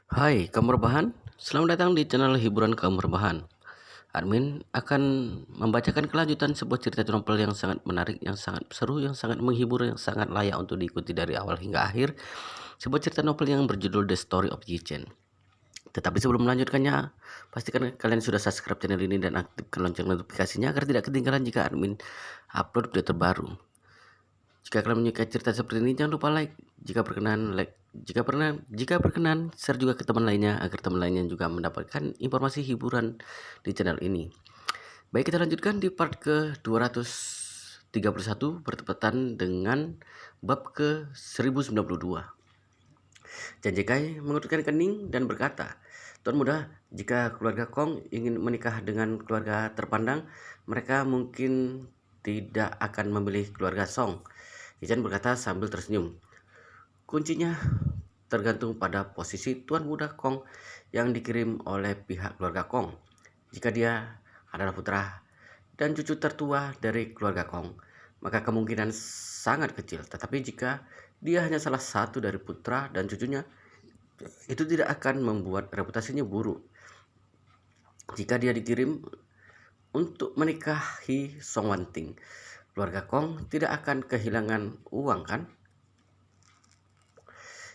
Hai, kaum rebahan. Selamat datang di channel hiburan kaum rebahan. Admin akan membacakan kelanjutan sebuah cerita novel yang sangat menarik, yang sangat seru, yang sangat menghibur, yang sangat layak untuk diikuti dari awal hingga akhir. Sebuah cerita novel yang berjudul The Story of Yi Chen. Tetapi sebelum melanjutkannya, pastikan kalian sudah subscribe channel ini dan aktifkan lonceng notifikasinya agar tidak ketinggalan jika admin upload video terbaru. Jika kalian menyukai cerita seperti ini, jangan lupa jika berkenan, jika berkenan, share juga ke teman lainnya agar teman lainnya juga mendapatkan informasi hiburan di channel ini. Baik, kita lanjutkan di part ke 231 bertepatan dengan bab ke 1092. Janjikai mengerutkan kening dan berkata, "Tuan muda, jika keluarga Kong ingin menikah dengan keluarga terpandang, mereka mungkin tidak akan memilih keluarga Song." Ijan berkata sambil tersenyum. Kuncinya tergantung pada posisi Tuan Muda Kong yang dikirim oleh pihak keluarga Kong. Jika dia adalah putra dan cucu tertua dari keluarga Kong, maka kemungkinan sangat kecil. Tetapi jika dia hanya salah satu dari putra dan cucunya, itu tidak akan membuat reputasinya buruk. Jika dia dikirim untuk menikahi Song Wanting, keluarga Kong tidak akan kehilangan uang, kan?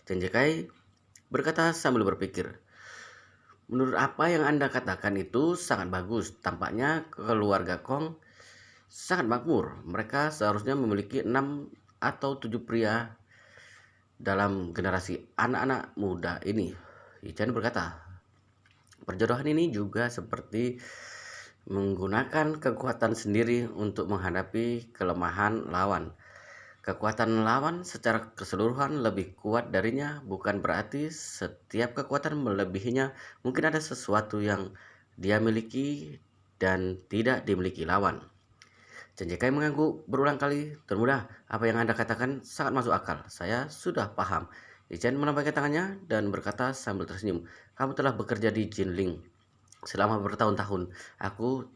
Janjikai berkata sambil berpikir, "Menurut apa yang Anda katakan itu sangat bagus. Tampaknya keluarga Kong sangat makmur. Mereka seharusnya memiliki 6 atau 7 pria dalam generasi anak-anak muda ini." Ichan berkata, "Perjodohan ini juga seperti menggunakan kekuatan sendiri untuk menghadapi kelemahan lawan. Kekuatan lawan secara keseluruhan lebih kuat darinya, bukan berarti setiap kekuatan melebihinya. Mungkin ada sesuatu yang dia miliki dan tidak dimiliki lawan." Cenjekai mengangguk berulang kali. "Tuan muda, apa yang Anda katakan sangat masuk akal. Saya sudah paham." Ichen melambaikan tangannya dan berkata sambil tersenyum, "Kamu telah bekerja di Jinling selama bertahun-tahun. Aku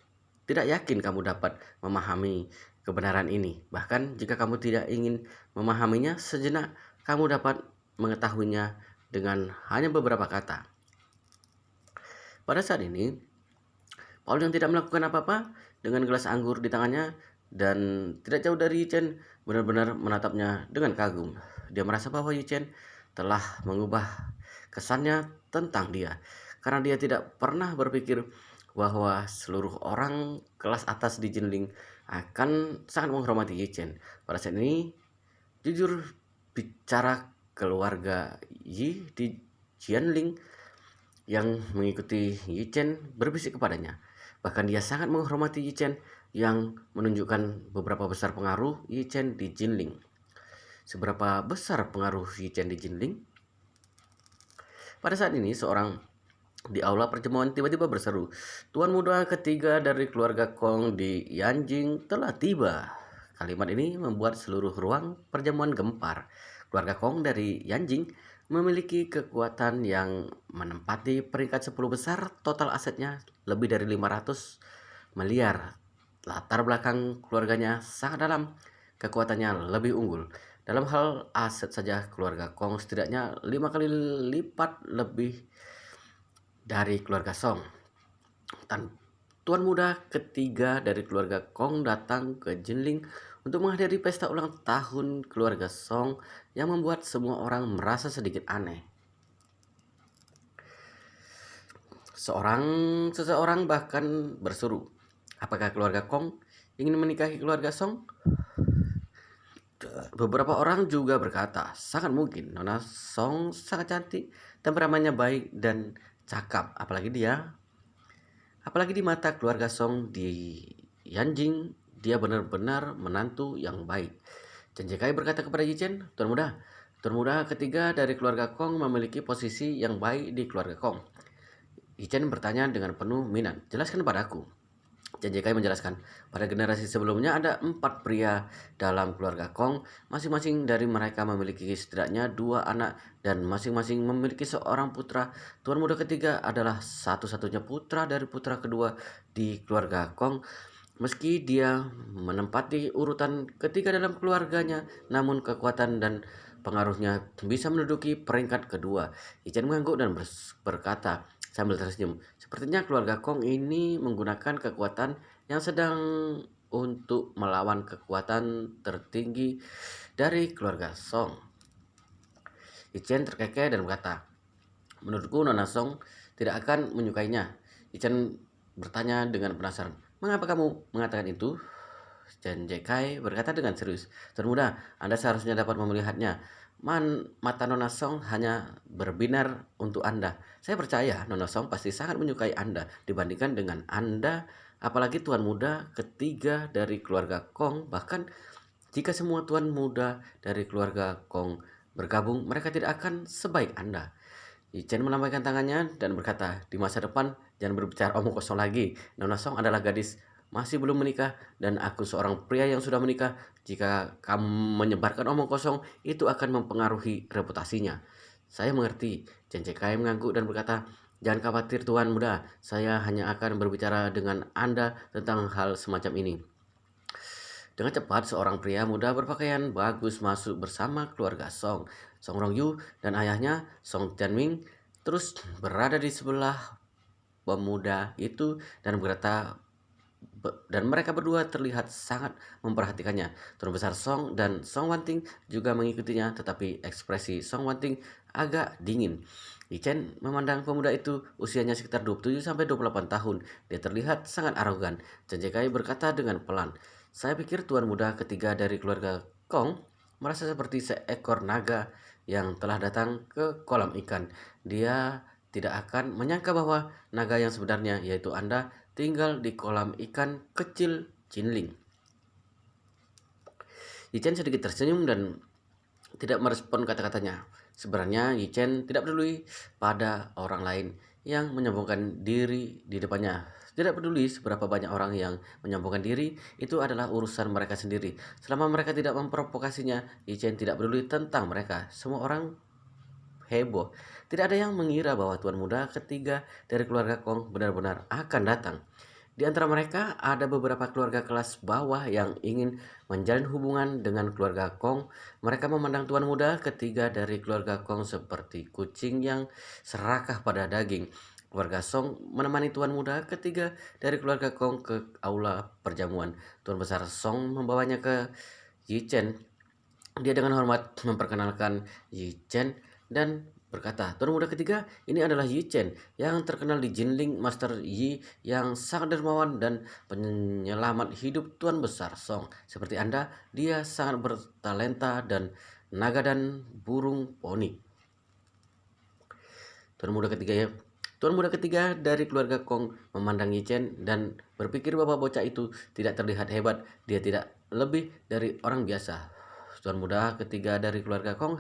tidak yakin kamu dapat memahami kebenaran ini. Bahkan jika kamu tidak ingin memahaminya sejenak, kamu dapat mengetahuinya dengan hanya beberapa kata." Pada saat ini, Paul yang tidak melakukan apa-apa dengan gelas anggur di tangannya dan tidak jauh dari Chen benar-benar menatapnya dengan kagum. Dia merasa bahwa Chen telah mengubah kesannya tentang dia karena dia tidak pernah berpikir bahwa seluruh orang kelas atas di Jinling akan sangat menghormati Chen. Pada saat ini, jujur bicara keluarga Yi di Jianling yang mengikuti Yi Chen berbisik kepadanya. Bahkan dia sangat menghormati Yi Chen yang menunjukkan beberapa besar pengaruh Yi Chen di Jinling. Seberapa besar pengaruh Yi Chen di Jinling? Pada saat ini, seorang di aula perjamuan tiba-tiba berseru, "Tuan muda ketiga dari keluarga Kong di Yanjing telah tiba." Kalimat ini membuat seluruh ruang perjamuan gempar. Keluarga Kong dari Yanjing memiliki kekuatan yang menempati peringkat 10 besar, total asetnya lebih dari 500 miliar. Latar belakang keluarganya sangat dalam, kekuatannya lebih unggul. Dalam hal aset saja, keluarga Kong setidaknya 5 kali lipat lebih dari keluarga Song. Tuan muda ketiga dari keluarga Kong datang ke Jinling untuk menghadiri pesta ulang tahun keluarga Song yang membuat semua orang merasa sedikit aneh. Seseorang bahkan berseru, "Apakah keluarga Kong ingin menikahi keluarga Song?" Beberapa orang juga berkata, "Sangat mungkin. Nona Song sangat cantik, temperamennya baik dan cakap, apalagi di mata keluarga Song di Yanjing, dia benar-benar menantu yang baik." Chen berkata kepada Yi Chen, Tuan muda ketiga dari keluarga Kong memiliki posisi yang baik di keluarga Kong." Yi Chen bertanya dengan penuh minat, "Jelaskan padaku." Chen menjelaskan, pada generasi sebelumnya ada 4 pria dalam keluarga Kong. Masing-masing dari mereka memiliki setidaknya 2 anak dan masing-masing memiliki seorang putra. Tuan muda ketiga adalah satu-satunya putra dari putra kedua di keluarga Kong. Meski dia menempati urutan ketiga dalam keluarganya, namun kekuatan dan pengaruhnya bisa menduduki peringkat kedua. Yi Chen mengangguk dan berkata sambil tersenyum, sepertinya keluarga Kong ini menggunakan kekuatan yang sedang untuk melawan kekuatan tertinggi dari keluarga Song. Yi Chen terkekeh dan berkata, menurutku Nona Song tidak akan menyukainya. Yi Chen bertanya dengan penasaran, mengapa kamu mengatakan itu? Chen Jekai berkata dengan serius, Tuan Muda, Anda seharusnya dapat melihatnya. Mata Nona Song hanya berbinar untuk Anda. Saya percaya Nona Song pasti sangat menyukai Anda dibandingkan dengan Anda, apalagi Tuan Muda ketiga dari keluarga Kong. Bahkan jika semua Tuan Muda dari keluarga Kong bergabung, mereka tidak akan sebaik Anda. Yi Chen melambaikan tangannya dan berkata, di masa depan jangan berbicara omong kosong lagi. Nona Song adalah gadis masih belum menikah dan aku seorang pria yang sudah menikah. Jika kamu menyebarkan omong kosong, itu akan mempengaruhi reputasinya. Saya mengerti. Chen Cekai mengangguk dan berkata, jangan khawatir Tuan Muda, saya hanya akan berbicara dengan Anda tentang hal semacam ini. Dengan cepat, seorang pria muda berpakaian bagus masuk bersama keluarga Song. Song Rongyu dan ayahnya, Song Tianming, terus berada di sebelah pemuda itu dan berkata, dan mereka berdua terlihat sangat memperhatikannya. Tuan Besar Song dan Song Wanting juga mengikutinya, tetapi ekspresi Song Wanting agak dingin. Yi Chen memandang pemuda itu, usianya sekitar 27-28 tahun. Dia terlihat sangat arogan. Chen Jekai berkata dengan pelan, saya pikir tuan muda ketiga dari keluarga Kong merasa seperti seekor naga yang telah datang ke kolam ikan. Dia tidak akan menyangka bahwa naga yang sebenarnya, yaitu Anda, tinggal di kolam ikan kecil Jinling. Yi Chen sedikit tersenyum dan tidak merespon kata-katanya. Sebenarnya Yi Chen tidak peduli pada orang lain yang menyombongkan diri di depannya. Tidak peduli seberapa banyak orang yang menyombongkan diri, itu adalah urusan mereka sendiri. Selama mereka tidak memprovokasinya, Yi Chen tidak peduli tentang mereka. Semua orang heboh. Tidak ada yang mengira bahwa tuan muda ketiga dari keluarga Kong benar-benar akan datang. Di antara mereka ada beberapa keluarga kelas bawah yang ingin menjalin hubungan dengan keluarga Kong. Mereka memandang tuan muda ketiga dari keluarga Kong seperti kucing yang serakah pada daging. Keluarga Song menemani tuan muda ketiga dari keluarga Kong ke aula perjamuan. Tuan besar Song membawanya ke Yi Chen. Dia dengan hormat memperkenalkan Yi Chen dan berkata, tuan muda ketiga, ini adalah Yi Chen yang terkenal di Jinling, Master Yi yang sangat dermawan dan penyelamat hidup tuan besar Song. Seperti Anda, dia sangat bertalenta dan naga dan burung poni. Tuan muda ketiga dari keluarga Kong memandang Yi Chen dan berpikir bahwa bocah itu tidak terlihat hebat. Dia tidak lebih dari orang biasa. Tuan muda ketiga dari keluarga Kong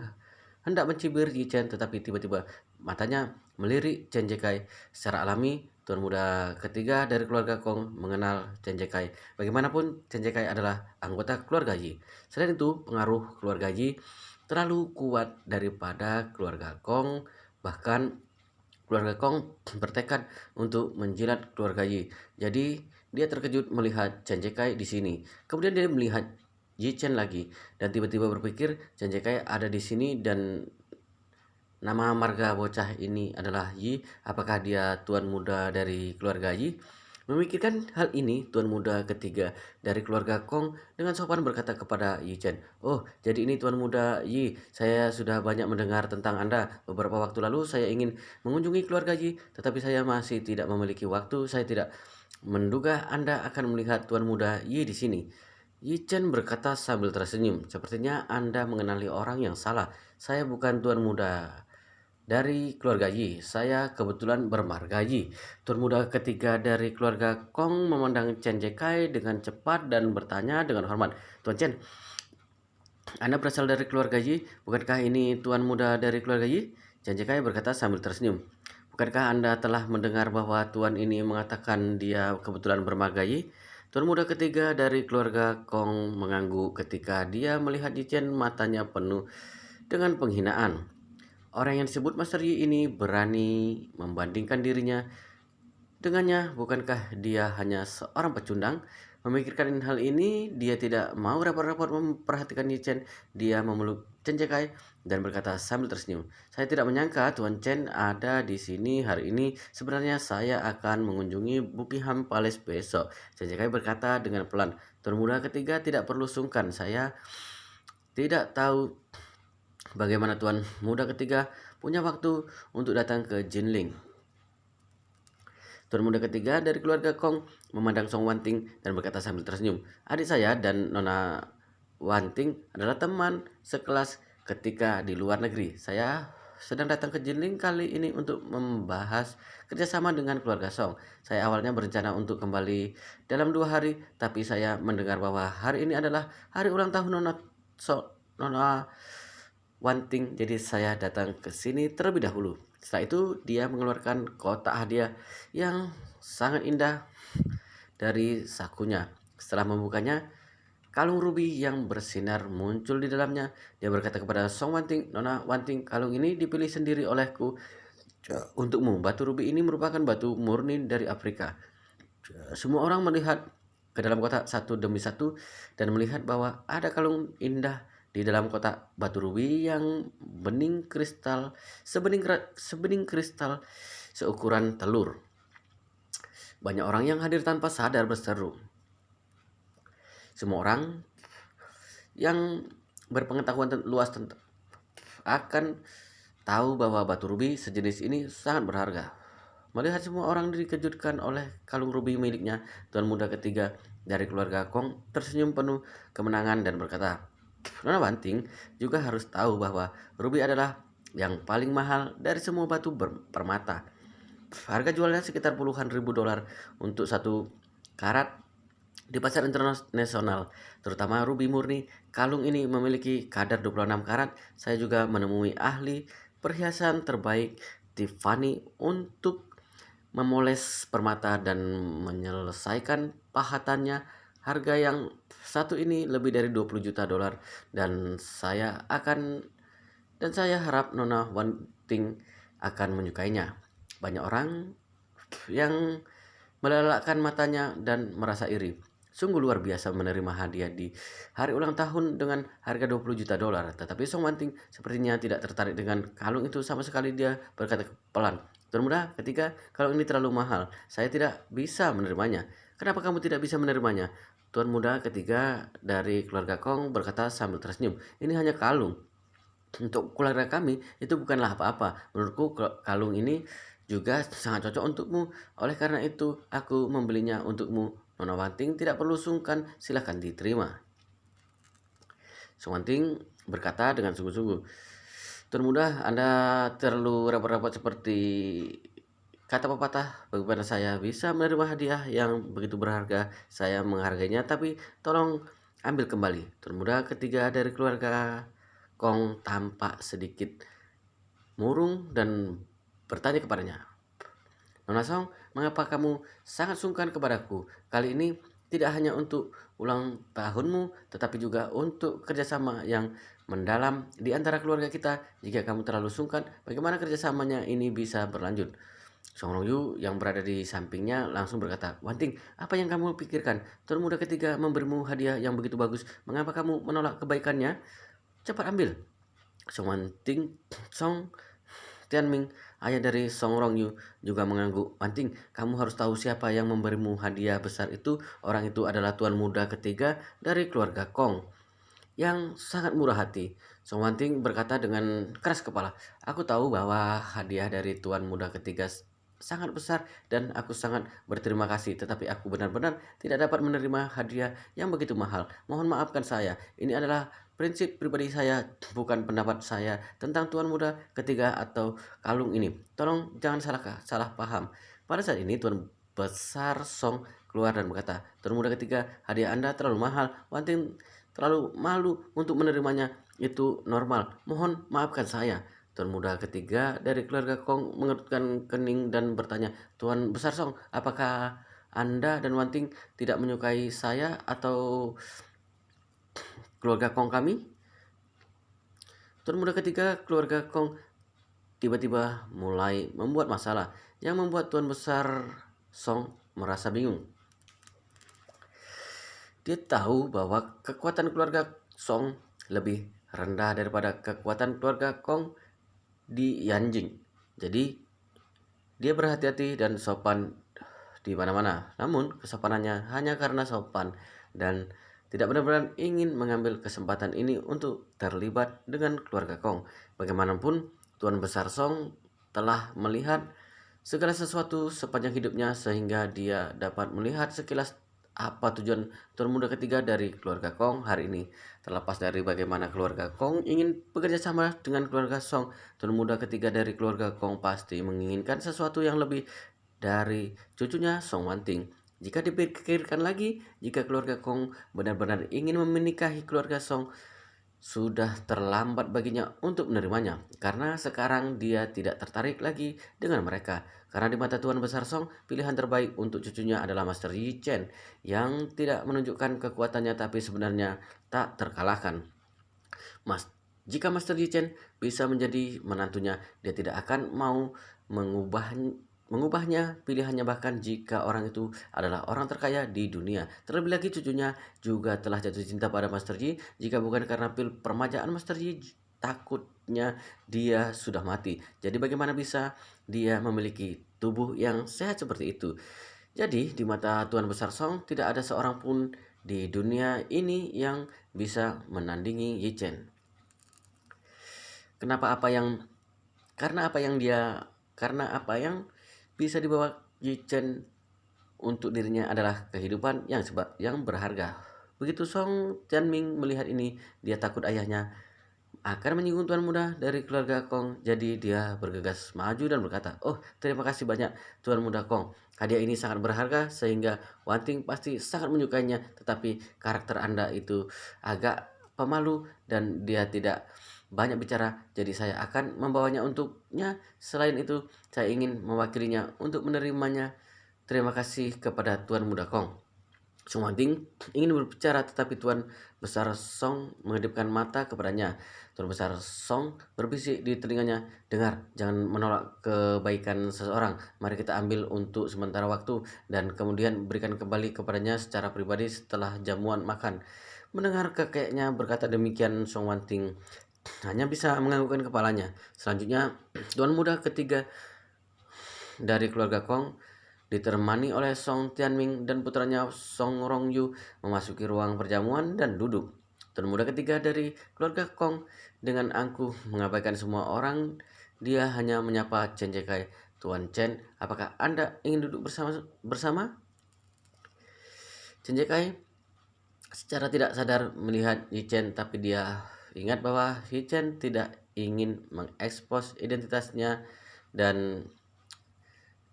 hendak mencibir Yi Chen, tetapi tiba-tiba matanya melirik Chen Jekai. Secara alami, tuan muda ketiga dari keluarga Kong mengenal Chen Jekai. Bagaimanapun, Chen Jekai adalah anggota keluarga Yi. Selain itu, pengaruh keluarga Yi terlalu kuat daripada keluarga Kong. Bahkan keluarga Kong bertekad untuk menjilat keluarga Yi. Jadi dia terkejut melihat Chen Jekai di sini. Kemudian dia melihat Yi Chen lagi dan tiba-tiba berpikir Chen Jekai ada di sini dan nama marga bocah ini adalah Yi. Apakah dia tuan muda dari keluarga Yi? Memikirkan hal ini, tuan muda ketiga dari keluarga Kong dengan sopan berkata kepada Yi Chen, oh, jadi ini tuan muda Yi, saya sudah banyak mendengar tentang Anda. Beberapa waktu lalu saya ingin mengunjungi keluarga Yi, tetapi saya masih tidak memiliki waktu. Saya tidak menduga Anda akan melihat tuan muda Yi di sini. Yi Chen berkata sambil tersenyum, sepertinya Anda mengenali orang yang salah. Saya bukan tuan muda dari keluarga Yi, saya kebetulan bermarga Yi. Tuan muda ketiga dari keluarga Kong memandang Chen Jekai dengan cepat dan bertanya dengan hormat, Tuan Chen, Anda berasal dari keluarga Yi? Bukankah ini tuan muda dari keluarga Yi? Chen Jekai berkata sambil tersenyum. Bukankah Anda telah mendengar bahwa tuan ini mengatakan dia kebetulan bermarga Yi? Tuan muda ketiga dari keluarga Kong mengangguk ketika dia melihat Yi Chen, matanya penuh dengan penghinaan. Orang yang disebut Master Yi ini berani membandingkan dirinya dengannya. Bukankah dia hanya seorang pecundang? Memikirkan hal ini, dia tidak mau rapat-rapat memperhatikan Chen. Dia memeluk Chen Cekai dan berkata sambil tersenyum, "Saya tidak menyangka Tuan Chen ada di sini hari ini. Sebenarnya saya akan mengunjungi Buckingham Palace besok." Chen Cekai berkata dengan pelan, "Tuan muda ketiga tidak perlu sungkan. Saya tidak tahu bagaimana Tuan muda ketiga punya waktu untuk datang ke Jinling." Tuan muda ketiga dari keluarga Kong memandang Song Wanting dan berkata sambil tersenyum, "Adik saya dan Nona Wanting adalah teman sekelas ketika di luar negeri. Saya sedang datang ke Jinling kali ini untuk membahas kerjasama dengan keluarga Song. Saya awalnya berencana untuk kembali dalam 2 hari, tapi saya mendengar bahwa hari ini adalah hari ulang tahun Nona Wanting, jadi saya datang ke sini terlebih dahulu." Setelah itu dia mengeluarkan kotak hadiah yang sangat indah dari sakunya. Setelah membukanya, kalung rubi yang bersinar muncul di dalamnya. Dia berkata kepada Song Wanting, "Nona Wanting, kalung ini dipilih sendiri olehku untukmu. Batu rubi ini merupakan batu murni dari Afrika." Semua orang melihat ke dalam kotak satu demi satu dan melihat bahwa ada kalung indah di dalam kotak batu rubi yang sebening kristal seukuran telur. Banyak orang yang hadir tanpa sadar berseru. Semua orang yang berpengetahuan luas akan tahu bahwa batu rubi sejenis ini sangat berharga. Melihat semua orang dikejutkan oleh kalung rubi miliknya, tuan muda ketiga dari keluarga Kong tersenyum penuh kemenangan dan berkata, "Nona Banting juga harus tahu bahwa rubi adalah yang paling mahal dari semua batu permata. Harga jualnya sekitar puluhan ribu dolar untuk 1 karat di pasar internasional, terutama rubi murni. Kalung ini memiliki kadar 26 karat. Saya juga menemui ahli perhiasan terbaik Tiffany untuk memoles permata dan menyelesaikan pahatannya. Harga yang satu ini lebih dari 20 juta dolar dan saya harap Nona Wanting akan menyukainya." Banyak orang yang melelahkan matanya dan merasa iri. Sungguh luar biasa menerima hadiah di hari ulang tahun dengan harga 20 juta dolar. Tetapi Song Wanting sepertinya tidak tertarik dengan kalung itu sama sekali. Dia berkata pelan, "Tuan muda ketiga, kalung ini terlalu mahal. Saya tidak bisa menerimanya." "Kenapa kamu tidak bisa menerimanya?" Tuan muda ketiga dari keluarga Kong berkata sambil tersenyum, "Ini hanya kalung. Untuk keluarga kami itu bukanlah apa-apa. Menurutku kalung ini juga sangat cocok untukmu. Oleh karena itu aku membelinya untukmu. Nona Wanting tidak perlu sungkan, silahkan diterima." Song Wanting berkata dengan sungguh-sungguh, "Tuan muda, Anda terlalu rapat-rapat seperti kata pepatah. Bagaimana saya bisa menerima hadiah yang begitu berharga? Saya menghargainya, tapi tolong ambil kembali." Tuan muda ketiga dari keluarga Kong tampak sedikit murung dan bertanya kepadanya, "Nona Song, mengapa kamu sangat sungkan kepadaku? Kali ini tidak hanya untuk ulang tahunmu, tetapi juga untuk kerjasama yang mendalam di antara keluarga kita. Jika kamu terlalu sungkan, bagaimana kerjasamanya ini bisa berlanjut?" Song Rongyu yang berada di sampingnya langsung berkata, "Wanting, apa yang kamu pikirkan? Tuan muda ketiga memberimu hadiah yang begitu bagus. Mengapa kamu menolak kebaikannya? Cepat ambil." Song Wanting, Song Tianming, ayah dari Song Rongyu, juga mengangguk. "Wanting, kamu harus tahu siapa yang memberimu hadiah besar itu. Orang itu adalah tuan muda ketiga dari keluarga Kong yang sangat murah hati." Song Wanting berkata dengan keras kepala, "Aku tahu bahwa hadiah dari tuan muda ketiga sangat besar dan aku sangat berterima kasih, tetapi aku benar-benar tidak dapat menerima hadiah yang begitu mahal. Mohon maafkan saya. Ini adalah prinsip pribadi saya, bukan pendapat saya tentang tuan muda ketiga atau kalung ini. Tolong jangan salah paham." Pada saat ini tuan besar Song keluar dan berkata, "Tuan muda ketiga, hadiah Anda terlalu mahal. Wanting terlalu malu untuk menerimanya. Itu normal. Mohon maafkan saya." Tuan muda ketiga dari keluarga Kong mengerutkan kening dan bertanya, "Tuan besar Song, apakah Anda dan Wanting tidak menyukai saya atau keluarga Kong kami?" Tuan muda ketiga keluarga Kong tiba-tiba mulai membuat masalah yang membuat tuan besar Song merasa bingung. Dia tahu bahwa kekuatan keluarga Song lebih rendah daripada kekuatan keluarga Kong di Yanjing. Jadi dia berhati-hati dan sopan di mana-mana. Namun kesopanannya hanya karena sopan dan tidak benar-benar ingin mengambil kesempatan ini untuk terlibat dengan keluarga Kong. Bagaimanapun, Tuan Besar Song telah melihat segala sesuatu sepanjang hidupnya sehingga dia dapat melihat sekilas apa tujuan Tuan Muda ketiga dari keluarga Kong hari ini. Terlepas dari bagaimana keluarga Kong ingin bekerja sama dengan keluarga Song, Tuan Muda ketiga dari keluarga Kong pasti menginginkan sesuatu yang lebih dari cucunya Song Wanting. Jika dipikirkan lagi, jika keluarga Kong benar-benar ingin menikahi keluarga Song, sudah terlambat baginya untuk menerimanya, karena sekarang dia tidak tertarik lagi dengan mereka. Karena di mata Tuan Besar Song, pilihan terbaik untuk cucunya adalah Master Yi Chen, yang tidak menunjukkan kekuatannya tapi sebenarnya tak terkalahkan. Mas, jika Master Yi Chen bisa menjadi menantunya, dia tidak akan mau mengubahnya pilihannya bahkan jika orang itu adalah orang terkaya di dunia. Terlebih lagi cucunya juga telah jatuh cinta pada Master Yi. Jika bukan karena pil permajaan Master Yi, takutnya dia sudah mati. Jadi bagaimana bisa dia memiliki tubuh yang sehat seperti itu? Jadi di mata Tuan Besar Song tidak ada seorang pun di dunia ini yang bisa menandingi Yi Chen. Kenapa apa yang karena apa yang dia karena apa yang bisa dibawa Yi Chen untuk dirinya adalah kehidupan yang berharga. Begitu Song Tianming melihat ini, dia takut ayahnya akan menyinggung tuan muda dari keluarga Kong. Jadi dia bergegas maju dan berkata, "Oh, terima kasih banyak tuan muda Kong. Hadiah ini sangat berharga sehingga Wanting pasti sangat menyukainya. Tetapi karakter Anda itu agak pemalu dan dia tidak banyak bicara, jadi saya akan membawanya untuknya. Selain itu, saya ingin mewakilinya untuk menerimanya. Terima kasih kepada Tuan Muda Kong." Sung Wanting ingin berbicara tetapi Tuan Besar Song mengedipkan mata kepadanya. Tuan Besar Song berbisik di telinganya, "Dengar, jangan menolak kebaikan seseorang. Mari kita ambil untuk sementara waktu dan kemudian berikan kembali kepadanya secara pribadi setelah jamuan makan." Mendengar kakeknya berkata demikian, Song Wanting hanya bisa menganggukkan kepalanya. Selanjutnya, Tuan Muda ketiga dari keluarga Kong ditemani oleh Song Tianming dan putranya Song Rongyu memasuki ruang perjamuan dan duduk. Tuan Muda ketiga dari keluarga Kong dengan angkuh mengabaikan semua orang. Dia hanya menyapa Chen Jekai. "Tuan Chen, apakah Anda ingin duduk bersama?" Chen Jekai secara tidak sadar melihat Yi Chen, tapi dia ingat bahwa Yi Chen tidak ingin mengekspos identitasnya dan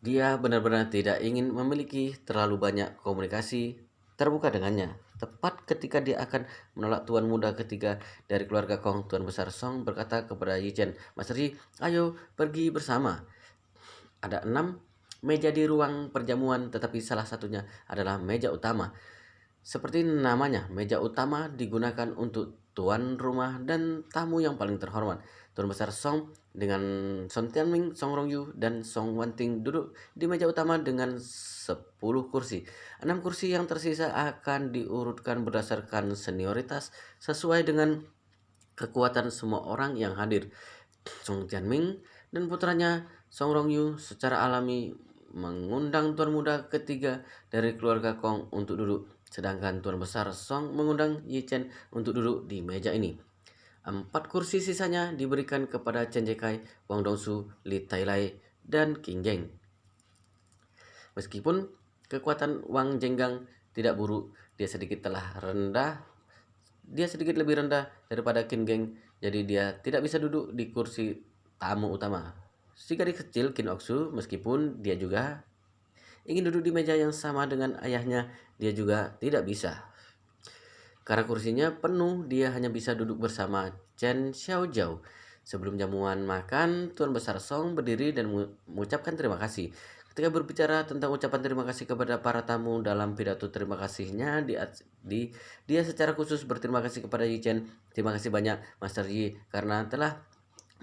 dia benar-benar tidak ingin memiliki terlalu banyak komunikasi terbuka dengannya. Tepat ketika dia akan menolak tuan muda ketiga dari keluarga Kong, Tuan Besar Song berkata kepada Yi Chen, "Master Yi, ayo pergi bersama." Ada 6 meja di ruang perjamuan, tetapi salah satunya adalah meja utama. Seperti namanya, meja utama digunakan untuk tuan rumah dan tamu yang paling terhormat. Tuan Besar Song dengan Song Tianming, Song Rongyu, dan Song Wanting duduk di meja utama dengan 10 kursi. 6 kursi yang tersisa akan diurutkan berdasarkan senioritas sesuai dengan kekuatan semua orang yang hadir. Song Tianming dan putranya Song Rongyu secara alami mengundang tuan muda ketiga dari keluarga Kong untuk duduk, sedangkan Tuan Besar Song mengundang Yi Chen untuk duduk di meja ini. 4 kursi sisanya diberikan kepada Chen Jekai, Wang Dongsu, Li Tailai, dan Qin Geng. Meskipun kekuatan Wang Jenggang tidak buruk, dia sedikit lebih rendah daripada Qin Geng, jadi dia tidak bisa duduk di kursi tamu utama. Si gadis kecil Qin Oksu, meskipun dia juga ingin duduk di meja yang sama dengan ayahnya, dia juga tidak bisa. Karena kursinya penuh, dia hanya bisa duduk bersama Chen Xiaojiao. Sebelum jamuan makan, Tuan Besar Song berdiri dan mengucapkan terima kasih. Ketika berbicara tentang ucapan terima kasih kepada para tamu dalam pidato terima kasihnya, dia secara khusus berterima kasih kepada Yi Chen. "Terima kasih banyak Master Yi karena telah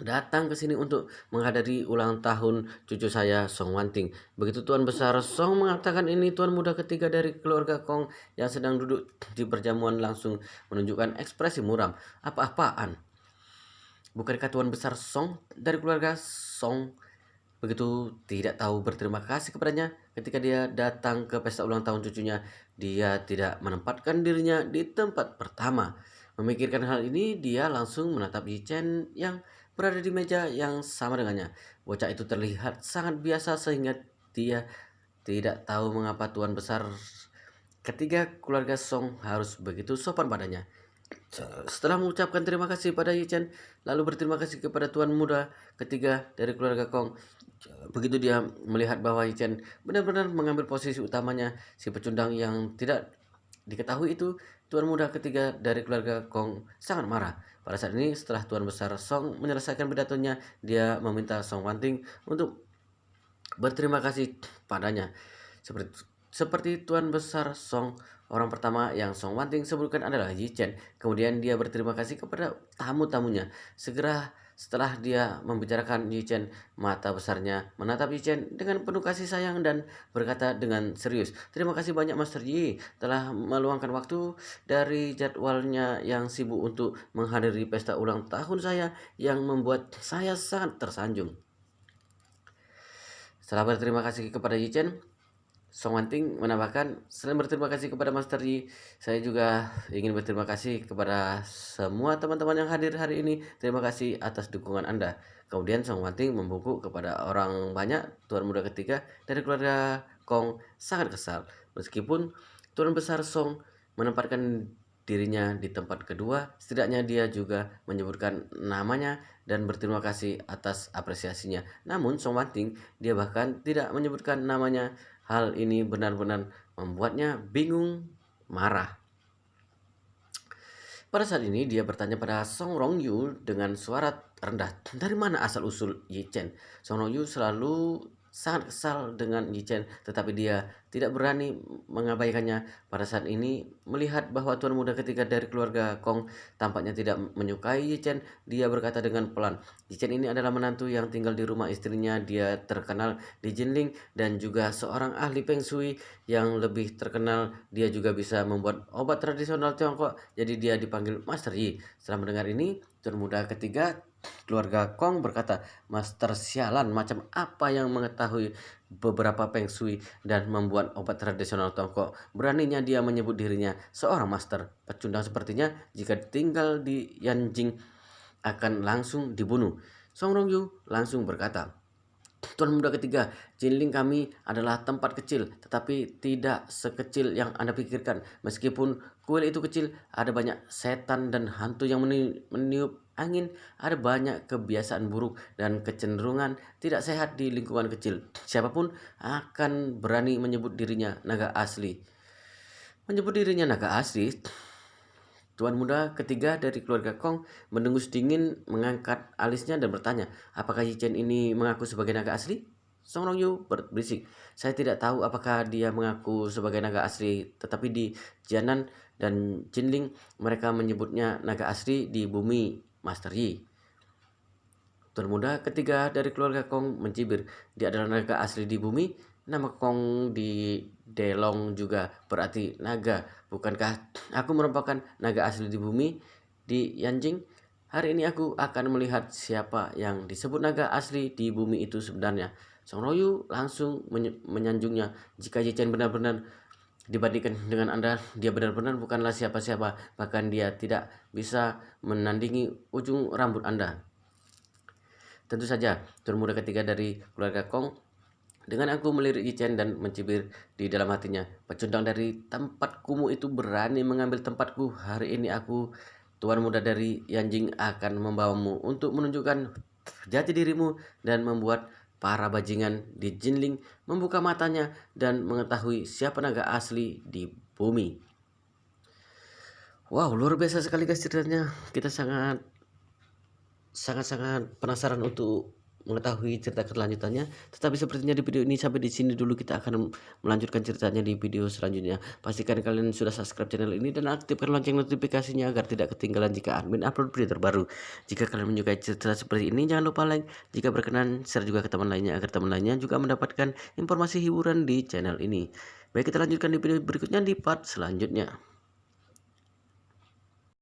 datang ke sini untuk menghadiri ulang tahun cucu saya Song Wanting. Begitu Tuan Besar Song mengatakan ini, tuan muda ketiga dari keluarga Kong yang sedang duduk di perjamuan langsung menunjukkan ekspresi muram. Apa-apaan? Bukankah Tuan Besar Song dari keluarga Song begitu tidak tahu berterima kasih kepadanya ketika dia datang ke pesta ulang tahun cucunya? Dia tidak menempatkan dirinya di tempat pertama. Memikirkan hal ini, dia langsung menatap Yi Chen yang berada di meja yang sama dengannya. Bocah itu terlihat sangat biasa sehingga dia tidak tahu mengapa Tuan Besar ketiga keluarga Song harus begitu sopan padanya. Setelah mengucapkan terima kasih pada Yi Chen, lalu berterima kasih kepada tuan muda ketiga dari keluarga Kong. Begitu dia melihat bahwa Yi Chen benar-benar mengambil posisi utamanya, si pecundang yang tidak diketahui itu, tuan muda ketiga dari keluarga Kong sangat marah. Pada saat ini, setelah tuan besar Song menyelesaikan pidatonya, dia meminta Song Wanting untuk berterima kasih padanya. Seperti Tuan Besar Song, orang pertama yang Song Wanting sebutkan adalah Yi Chen. Kemudian dia berterima kasih kepada tamu-tamunya. Segera setelah dia membicarakan Yi Chen, mata besarnya menatap Yi Chen dengan penuh kasih sayang dan berkata dengan serius, "Terima kasih banyak Master Yi telah meluangkan waktu dari jadwalnya yang sibuk untuk menghadiri pesta ulang tahun saya yang membuat saya sangat tersanjung." Setelah berterima kasih kepada Yi Chen, Song Wanting menambahkan, selain berterima kasih kepada Master Yi, saya juga ingin berterima kasih kepada semua teman-teman yang hadir hari ini. Terima kasih atas dukungan Anda. Kemudian Song Wanting membungkuk kepada orang banyak. Tuan muda ketiga dari keluarga Kong sangat kesal. Meskipun Tuan besar Song menempatkan dirinya di tempat kedua, setidaknya dia juga menyebutkan namanya dan berterima kasih atas apresiasinya. Namun Song Wanting, dia bahkan tidak menyebutkan namanya. Hal ini benar-benar membuatnya bingung, marah. Pada saat ini dia bertanya pada Song Rongyu dengan suara rendah, dari mana asal-usul Yi Chen? Song Rongyu selalu sangat kesal dengan Yi Chen, tetapi dia tidak berani mengabaikannya. Pada saat ini, melihat bahwa tuan muda ketiga dari keluarga Kong tampaknya tidak menyukai Yi Chen, dia berkata dengan pelan, Yi Chen ini adalah menantu yang tinggal di rumah istrinya. Dia terkenal di Jinling dan juga seorang ahli Feng Shui yang lebih terkenal. Dia juga bisa membuat obat tradisional Tiongkok, jadi dia dipanggil Master Yi. Setelah mendengar ini, tuan muda ketiga keluarga Kong berkata, Master sialan macam apa yang mengetahui beberapa Feng Shui dan membuat obat tradisional Tiongkok? Beraninya dia menyebut dirinya seorang master. Pecundang sepertinya jika tinggal di Yanjing akan langsung dibunuh. Song Rongyu langsung berkata, Tuan muda ketiga, Jinling kami adalah tempat kecil, tetapi tidak sekecil yang Anda pikirkan. Meskipun kuil itu kecil, ada banyak setan dan hantu yang meniup angin. Ada banyak kebiasaan buruk dan kecenderungan tidak sehat di lingkungan kecil. Siapapun akan berani menyebut dirinya naga asli. Menyebut dirinya naga asli, tuan muda ketiga dari keluarga Kong mendengus dingin, mengangkat alisnya dan bertanya, apakah Yi Chen ini mengaku sebagai naga asli? Song Rongyu berbisik, saya tidak tahu apakah dia mengaku sebagai naga asli, tetapi di Jianan dan Jinling mereka menyebutnya naga asli di bumi Master Yi. Tuan muda ketiga dari keluarga Kong mencibir, dia adalah naga asli di bumi. Nama Kong di Delong juga berarti naga. Bukankah aku merupakan naga asli di bumi di Yanjing? Hari ini aku akan melihat siapa yang disebut naga asli di bumi itu sebenarnya. Song Royu langsung menyanjungnya. Jika Yi Chen benar-benar dibandingkan dengan Anda, dia benar-benar bukanlah siapa-siapa. Bahkan dia tidak bisa menandingi ujung rambut Anda. Tentu saja, tuan muda ketiga dari keluarga Kong dengan aku melirik Yi Chen dan mencibir di dalam hatinya. Pecundang dari tempat kumuh itu berani mengambil tempatku. Hari ini aku, tuan muda dari Yanjing, akan membawamu untuk menunjukkan jati dirimu dan membuat para bajingan di Jinling membuka matanya dan mengetahui siapa naga asli di bumi. Wow, luar biasa sekali guys ceritanya. Kita sangat penasaran untuk mengetahui cerita kelanjutannya. Tetapi sepertinya di video ini sampai di sini dulu, kita akan melanjutkan ceritanya di video selanjutnya. Pastikan kalian sudah subscribe channel ini dan aktifkan lonceng notifikasinya agar tidak ketinggalan jika admin upload video terbaru. Jika kalian menyukai cerita seperti ini, jangan lupa like. Jika berkenan, share juga ke teman lainnya agar teman lainnya juga mendapatkan informasi hiburan di channel ini. Baik, kita lanjutkan di video berikutnya di part selanjutnya.